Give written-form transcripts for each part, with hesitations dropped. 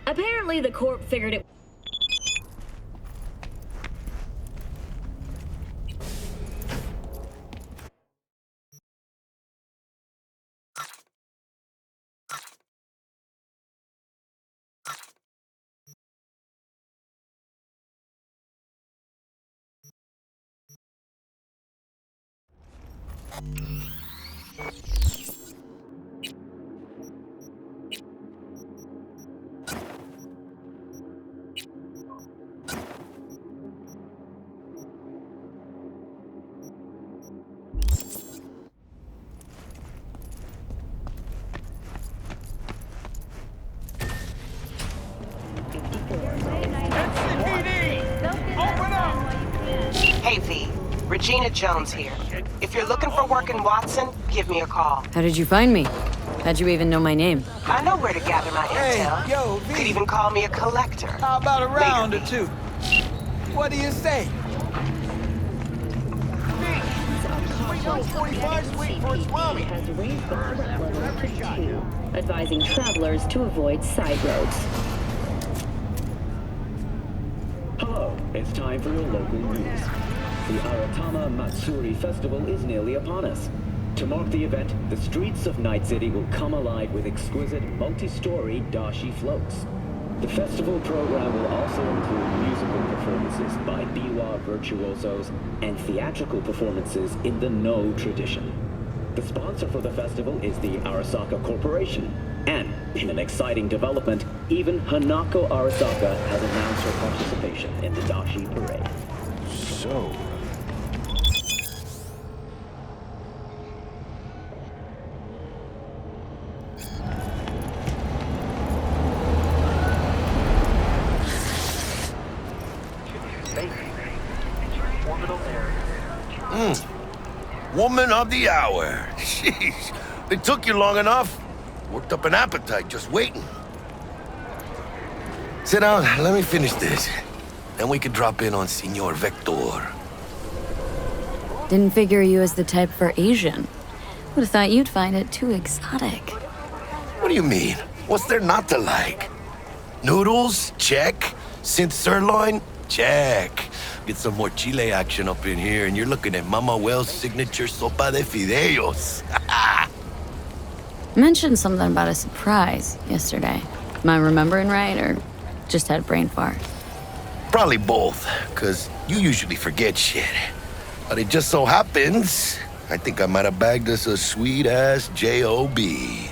Apparently the Corp figured it... Hey V, Regina Jones here. If you're looking for work in Watson, give me a call. How did you find me? How'd you even know my name? I know where to gather my intel. Hey, yo, V. Could even call me a collector. How about a round Later, or two? What do you say? has raised the threat level to 2, advising travelers to avoid side roads. Hello, it's time for your local news. The Aratama Matsuri Festival is nearly upon us. To mark the event, the streets of Night City will come alive with exquisite multi-story dashi floats. The festival program will also include musical performances by biwa virtuosos and theatrical performances in the No tradition. The sponsor for the festival is the Arasaka Corporation. And, in an exciting development, even Hanako Arasaka has announced her participation in the Dashi Parade. So... Woman of the hour. Jeez, it took you long enough. Worked up an appetite just waiting. Sit down, let me finish this. Then we can drop in on Senor Vector. Didn't figure you as the type for Asian. Would've thought you'd find it too exotic. What do you mean? What's there not to like? Noodles? Check. Synth sirloin? Check. Get some more Chile action up in here, and you're looking at Mama Wells' signature sopa de fideos. Mentioned something about a surprise yesterday. Am I remembering right, or just had a brain fart? Probably both, because you usually forget shit. But it just so happens, I think I might have bagged us a sweet-ass J.O.B.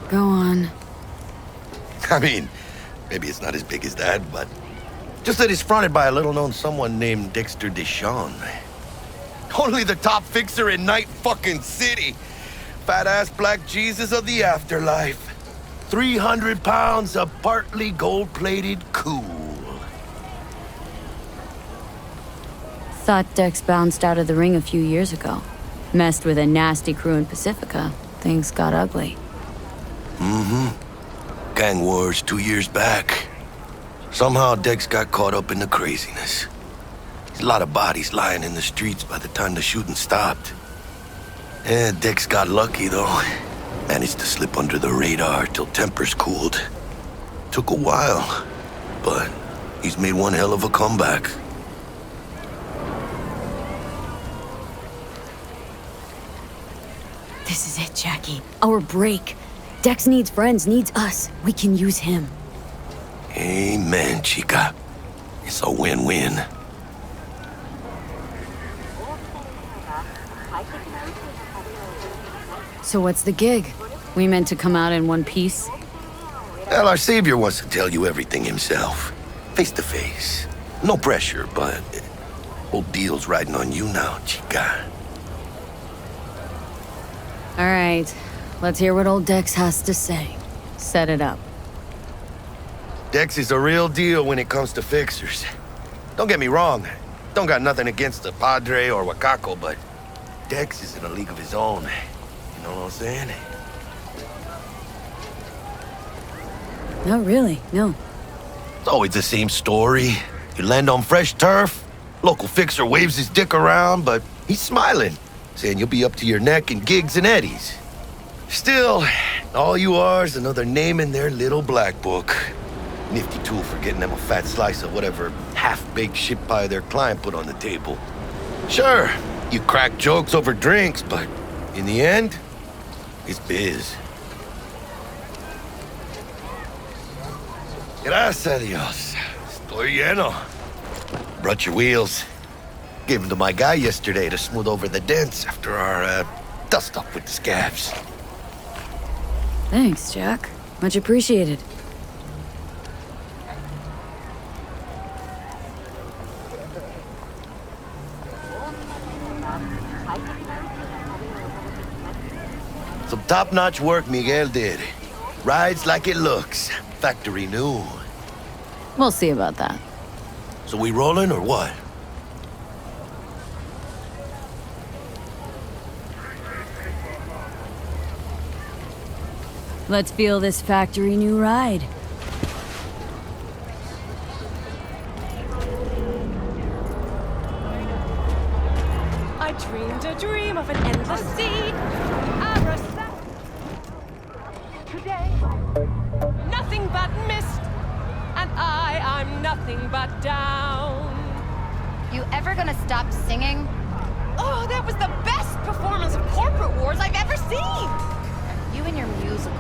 Go on. I mean, maybe it's not as big as that, but just that it's fronted by a little-known someone named Dexter Deshawn. Only the top fixer in Night fucking City. Fat-ass black Jesus of the afterlife. 300 pounds of partly gold-plated cool. Thought Dex bounced out of the ring a few years ago. Messed with a nasty crew in Pacifica. Things got ugly. Mm-hmm. Gang wars 2 years back. Somehow Dex got caught up in the craziness. There's a lot of bodies lying in the streets by the time the shooting stopped. Yeah, Dex got lucky, though. Managed to slip under the radar till tempers cooled. Took a while, but he's made one hell of a comeback. This is it, Jackie. Our break. Dex needs friends, needs us. We can use him. Amen, chica. It's a win-win. So what's the gig? We meant to come out in one piece? Well, our savior wants to tell you everything himself. Face to face. No pressure, but whole deal's riding on you now, chica. All right. Let's hear what old Dex has to say. Set it up. Dex is a real deal when it comes to fixers. Don't get me wrong. Don't got nothing against the Padre or Wakako, but Dex is in a league of his own. You know what I'm saying? Not really, no. It's always the same story. You land on fresh turf, local fixer waves his dick around, but he's smiling, saying you'll be up to your neck in gigs and eddies. Still, all you are is another name in their little black book. Nifty tool for getting them a fat slice of whatever half-baked shit pie their client put on the table. Sure, you crack jokes over drinks, but in the end, it's biz. Gracias a Dios. Estoy lleno. Brought your wheels. Gave them to my guy yesterday to smooth over the dents after our dust-up with the scabs. Thanks, Jack. Much appreciated. Some top-notch work Miguel did. Rides like it looks. Factory new. We'll see about that. So we rolling or what? Let's feel this factory new ride. I dreamed a dream of an endless sea. Today, nothing but mist, and I'm nothing but down. You ever gonna stop singing? Oh, that was the best performance of Corporate Wars I've ever seen. You and your musicals.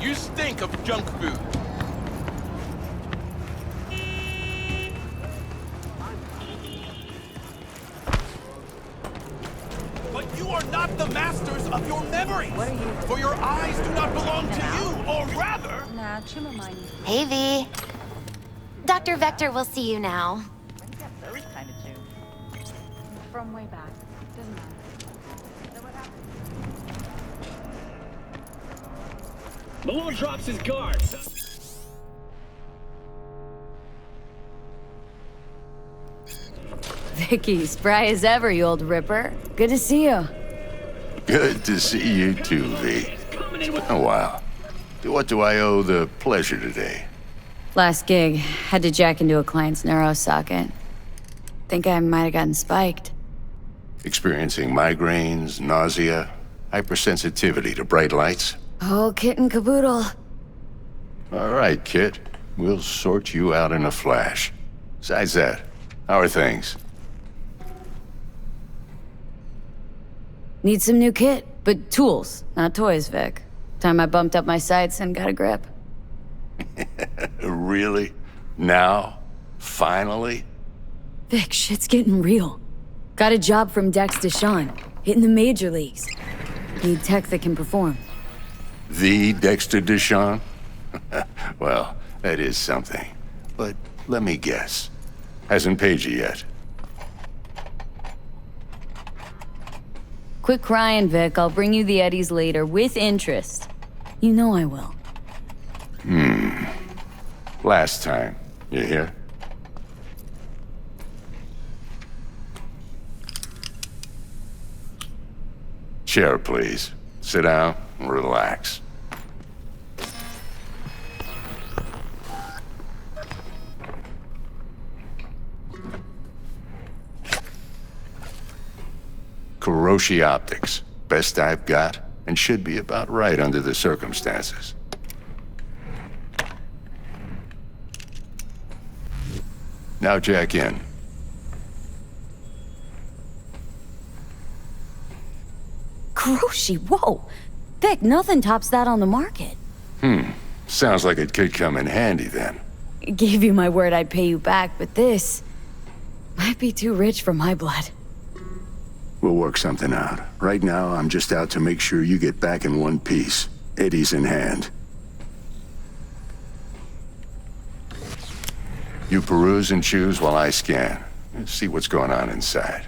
You stink of junk food. But you are not the masters of your memories. What are you? For your eyes do not belong to you, or rather... Nah, hey, V. Dr. Vector will see you now. Those kind of Jew. From way back. Doesn't matter. So what happened? Malone drops his guard. Vicky, spry as ever, you old ripper. Good to see you. Good to see you too, V. It's been a while. To what do I owe the pleasure today? Last gig, had to jack into a client's neuro socket. Think I might have gotten spiked. Experiencing migraines, nausea, hypersensitivity to bright lights? Oh, kit and caboodle. All right, Kit. We'll sort you out in a flash. Besides that, how are things? Need some new kit, but tools, not toys, Vic. Time I bumped up my sights and got a grip. Really? Now? Finally? Vic, shit's getting real. Got a job from Dex Deshawn, hitting the major leagues. Need tech that can perform. The Dexter Deshawn? Well, that is something. But let me guess. Hasn't paid you yet. Quit crying, Vic. I'll bring you the Eddies later, with interest. You know I will. Last time. You hear? Chair, please. Sit down and relax. Kuroshi Optics. Best I've got, and should be about right under the circumstances. Now jack in. Kuroshi, whoa! Vic, nothing tops that on the market. Sounds like it could come in handy then. Gave you my word I'd pay you back, but this might be too rich for my blood. We'll work something out. Right now, I'm just out to make sure you get back in one piece. Eddie's in hand. You peruse and choose while I scan. See what's going on inside.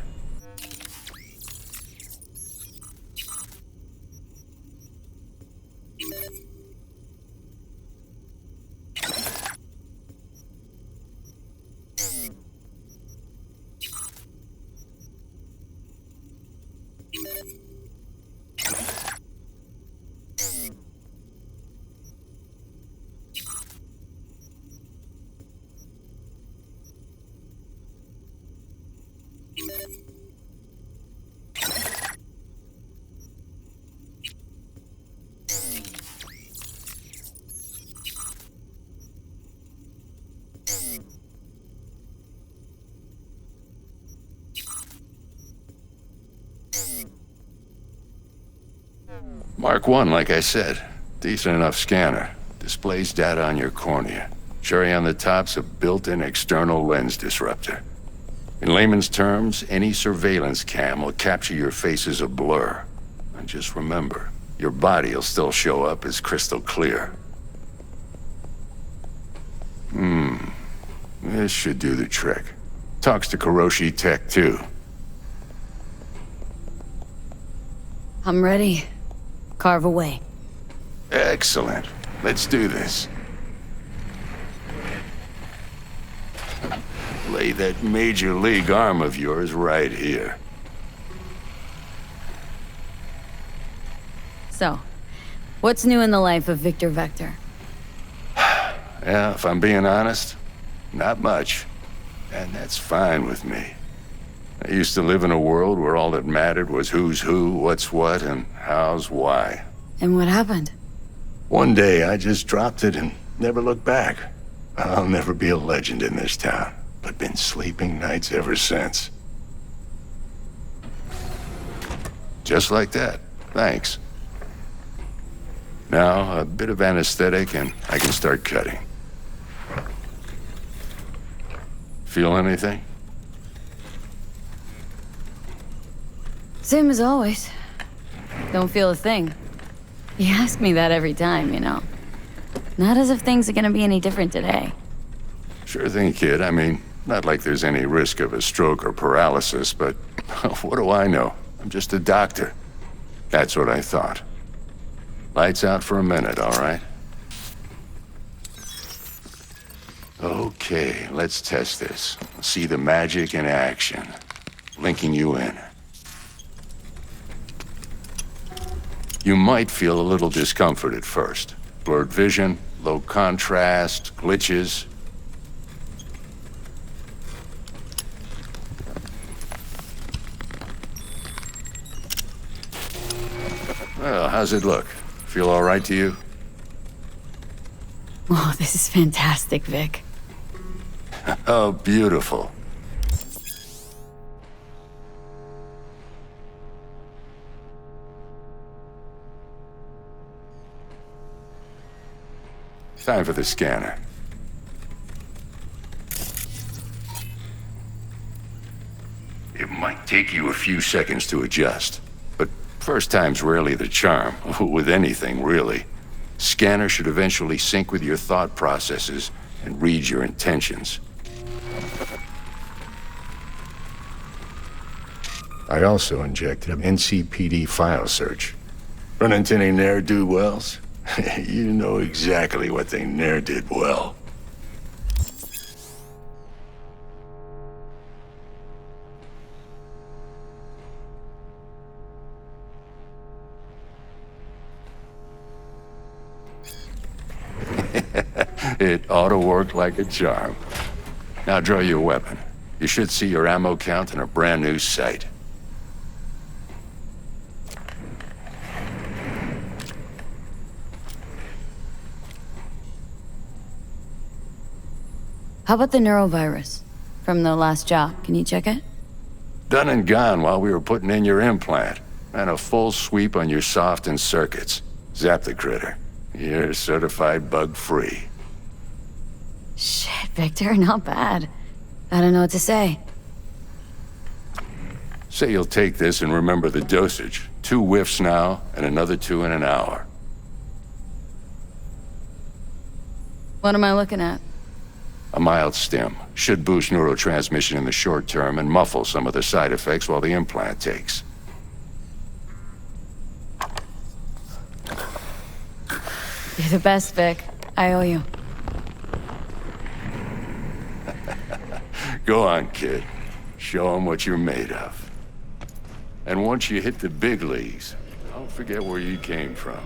Mark 1, like I said. Decent enough scanner. Displays data on your cornea. Cherry on the top's a built-in external lens disruptor. In layman's terms, any surveillance cam will capture your face as a blur. And just remember, your body will still show up as crystal clear. This should do the trick. Talks to Kuroshi Tech, too. I'm ready. Carve away. Excellent. Let's do this. Lay that major league arm of yours right here. So, what's new in the life of Victor Vector? Yeah, if I'm being honest, not much. And that's fine with me. I used to live in a world where all that mattered was who's who, what's what, and how's why. And what happened? One day, I just dropped it and never looked back. I'll never be a legend in this town, but been sleeping nights ever since. Just like that. Thanks. Now, a bit of anesthetic and I can start cutting. Feel anything? Same as always. Don't feel a thing. You ask me that every time, you know. Not as if things are gonna be any different today. Sure thing, kid. I mean, not like there's any risk of a stroke or paralysis, but what do I know? I'm just a doctor. That's what I thought. Lights out for a minute, all right? Okay, let's test this. See the magic in action. Linking you in. You might feel a little discomfort at first. Blurred vision, low contrast, glitches. Well, how's it look? Feel all right to you? Oh, this is fantastic, Vic. Oh, beautiful. Time for the scanner. It might take you a few seconds to adjust, but first time's rarely the charm, with anything, really. Scanner should eventually sync with your thought processes and read your intentions. I also injected an NCPD file search. Run into any ne'er-do-wells? You know exactly what they ne'er did well. It ought to work like a charm. Now draw your weapon. You should see your ammo count in a brand new sight. How about the neurovirus? From the last job, can you check it? Done and gone while we were putting in your implant. And a full sweep on your soft and circuits. Zap the critter. You're certified bug-free. Shit, Victor, not bad. I don't know what to say. Say you'll take this and remember the dosage. 2 whiffs now, and another 2 in an hour. What am I looking at? A mild stim. Should boost neurotransmission in the short term and muffle some of the side effects while the implant takes. You're the best, Vic. I owe you. Go on, kid. Show 'em what you're made of. And once you hit the big leagues, don't forget where you came from.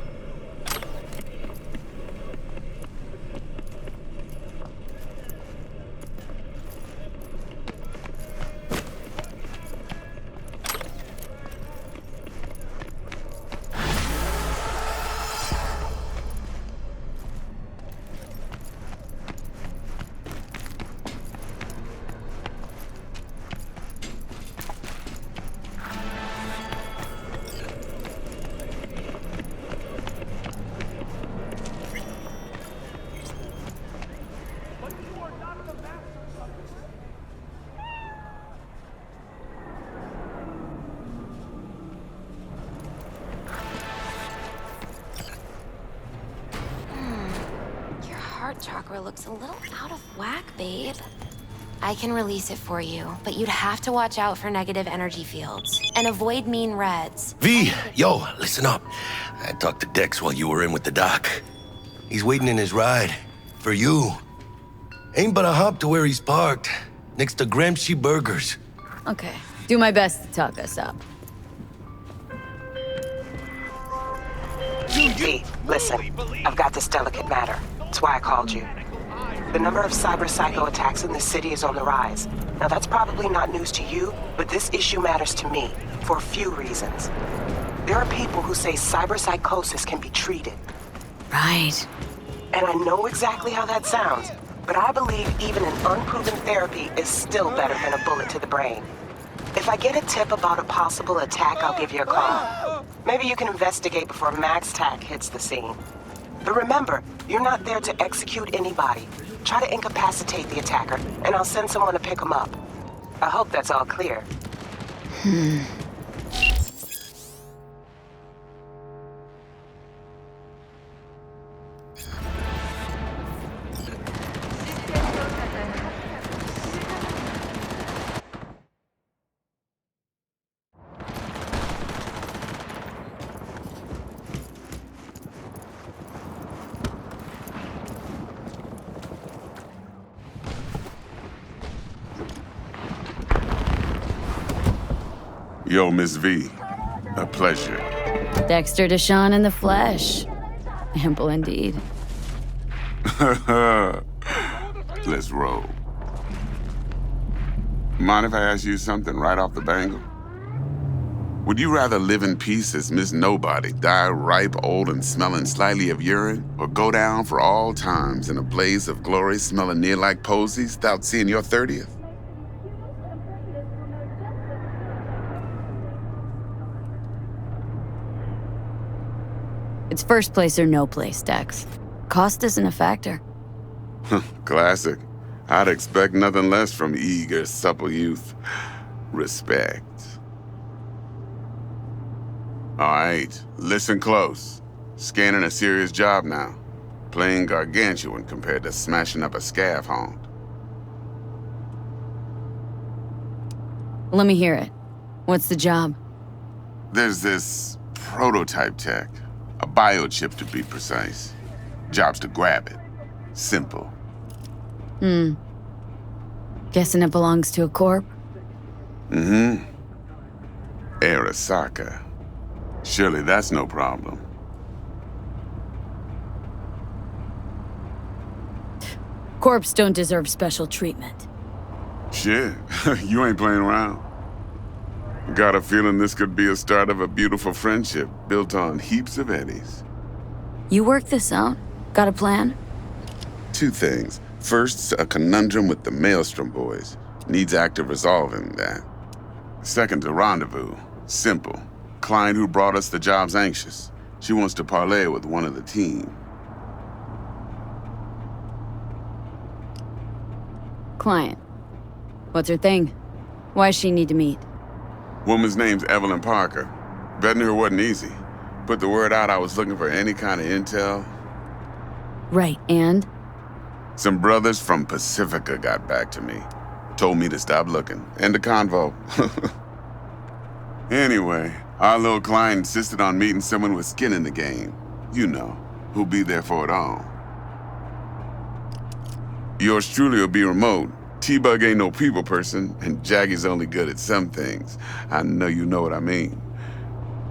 Heart chakra looks a little out of whack, babe. I can release it for you, but you'd have to watch out for negative energy fields and avoid mean reds. V, yo, listen up. I talked to Dex while you were in with the doc. He's waiting in his ride. For you. Ain't but a hop to where he's parked. Next to Gramsci Burgers. Okay. Do my best to talk us up. V, listen. I've got this delicate matter. That's why I called you. The number of cyber-psycho attacks in this city is on the rise. Now, that's probably not news to you, but this issue matters to me for a few reasons. There are people who say cyberpsychosis can be treated. Right. And I know exactly how that sounds, but I believe even an unproven therapy is still better than a bullet to the brain. If I get a tip about a possible attack, I'll give you a call. Maybe you can investigate before Max Tack hits the scene. But remember, you're not there to execute anybody. Try to incapacitate the attacker, and I'll send someone to pick him up. I hope that's all clear. Yo, Miss V. A pleasure. Dexter Deshawn in the flesh. Ample indeed. Let's roll. Mind if I ask you something right off the bangle? Would you rather live in peace as Miss Nobody, die ripe, old, and smelling slightly of urine, or go down for all times in a blaze of glory smelling near like posies without seeing your 30th? It's first place or no place, Dex. Cost isn't a factor. Classic. I'd expect nothing less from eager, supple youth. Respect. All right, listen close. Scanning a serious job now. Playing gargantuan compared to smashing up a scaffold. Let me hear it. What's the job? There's this prototype tech. A biochip, to be precise. Job's to grab it. Simple. Guessing it belongs to a corp? Mm-hmm. Arasaka. Surely that's no problem. Corps don't deserve special treatment. Shit, you ain't playing around. Got a feeling this could be a start of a beautiful friendship built on heaps of eddies. You work this out? Got a plan? 2 things. First, a conundrum with the Maelstrom boys. Needs active resolving that. Second, a rendezvous. Simple. Client who brought us the job's anxious. She wants to parlay with one of the team. Client. What's her thing? Why does she need to meet? Woman's name's Evelyn Parker. Vetting her wasn't easy. Put the word out I was looking for any kind of intel. Right, and? Some brothers from Pacifica got back to me. Told me to stop looking. End of convo. Anyway, our little client insisted on meeting someone with skin in the game. You know, who'll be there for it all. Yours truly will be remote. T-Bug ain't no people person, and Jaggy's only good at some things. I know you know what I mean.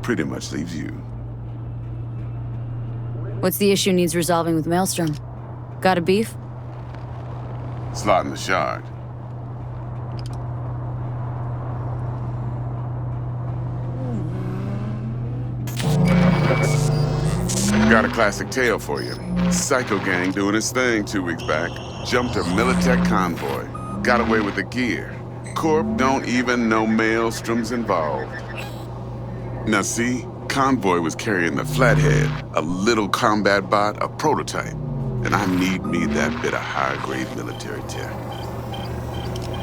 Pretty much leaves you. What's the issue needs resolving with Maelstrom? Got a beef? Slot in the shard. Got a classic tale for you. Psycho gang doing his thing 2 weeks back. Jumped a Militech convoy. Got away with the gear. Corp don't even know Maelstrom's involved. Now see, convoy was carrying the Flathead, a little combat bot, a prototype. And I need me that bit of high-grade military tech.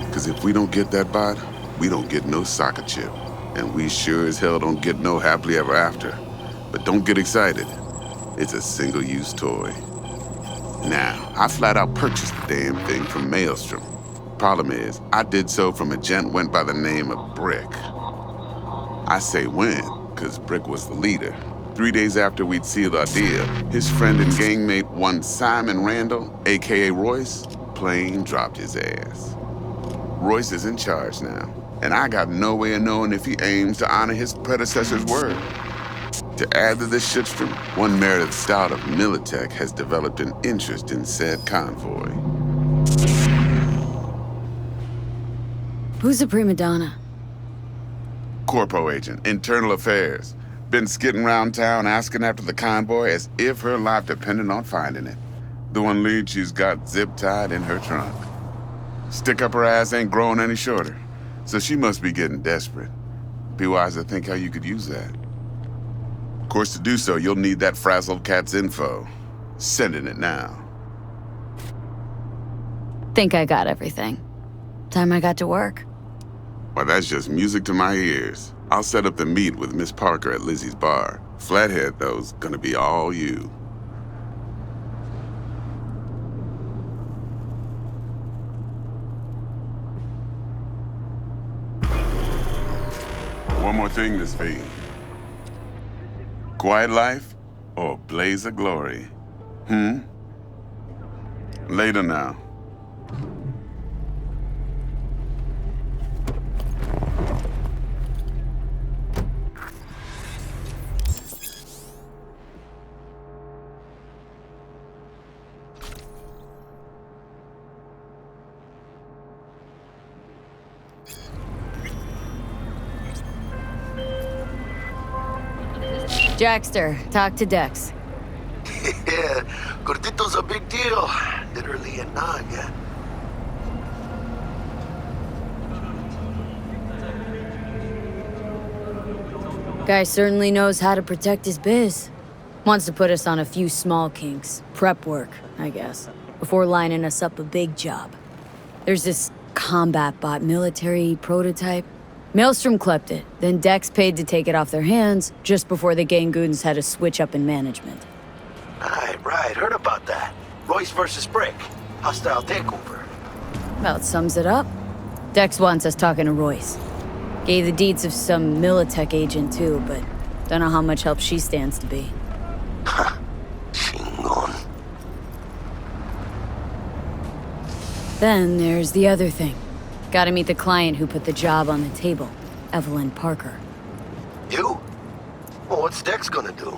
Because if we don't get that bot, we don't get no soccer chip. And we sure as hell don't get no happily ever after. But don't get excited. It's a single-use toy. Now, I flat out purchased the damn thing from Maelstrom. Problem is, I did so from a gent went by the name of Brick. I say when, because Brick was the leader. 3 days after we'd sealed our deal, his friend and gangmate, one Simon Randall, aka Royce, plain dropped his ass. Royce is in charge now, and I got no way of knowing if he aims to honor his predecessor's word. To add to this shitstorm, one Meredith Stout of Militech has developed an interest in said convoy. Who's the prima donna? Corpo agent, internal affairs. Been skidding around town asking after the convoy as if her life depended on finding it. The one lead she's got zip-tied in her trunk. Stick up her ass ain't growing any shorter, so she must be getting desperate. Be wise to think how you could use that. Of course, to do so, you'll need that frazzled cat's info. Sending it now. Think I got everything. Time I got to work. Well, that's just music to my ears. I'll set up the meet with Miss Parker at Lizzie's bar. Flathead, though's gonna be all you. One more thing, Miss V. Quiet life or blaze of glory? Later now. Jackster, talk to Dex. Yeah, Gordito's a big deal. Literally and not, yeah. Guy certainly knows how to protect his biz. Wants to put us on a few small kinks. Prep work, I guess. Before lining us up a big job. There's this combat bot military prototype. Maelstrom clept it, then Dex paid to take it off their hands just before the Gangoons had a switch up in management. Right, heard about that. Royce versus Brick. Hostile takeover. About sums it up. Dex wants us talking to Royce. Gave the deeds of some Militech agent too, but don't know how much help she stands to be. Chingon. Then there's the other thing. Gotta meet the client who put the job on the table, Evelyn Parker. You? Well, what's Dex gonna do?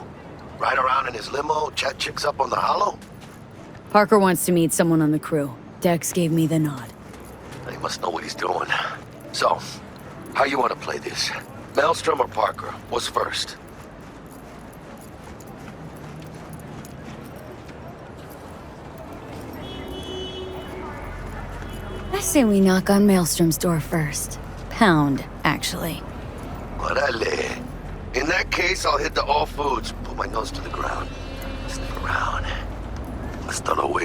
Ride around in his limo, chat chicks up on the hollow? Parker wants to meet someone on the crew. Dex gave me the nod. He must know what he's doing. So, how you want to play this? Maelstrom or Parker? What's first? I say we knock on Maelstrom's door first. Pound, actually. Orale. In that case, I'll hit the all foods, put my nose to the ground, sniff around. Hasta luego.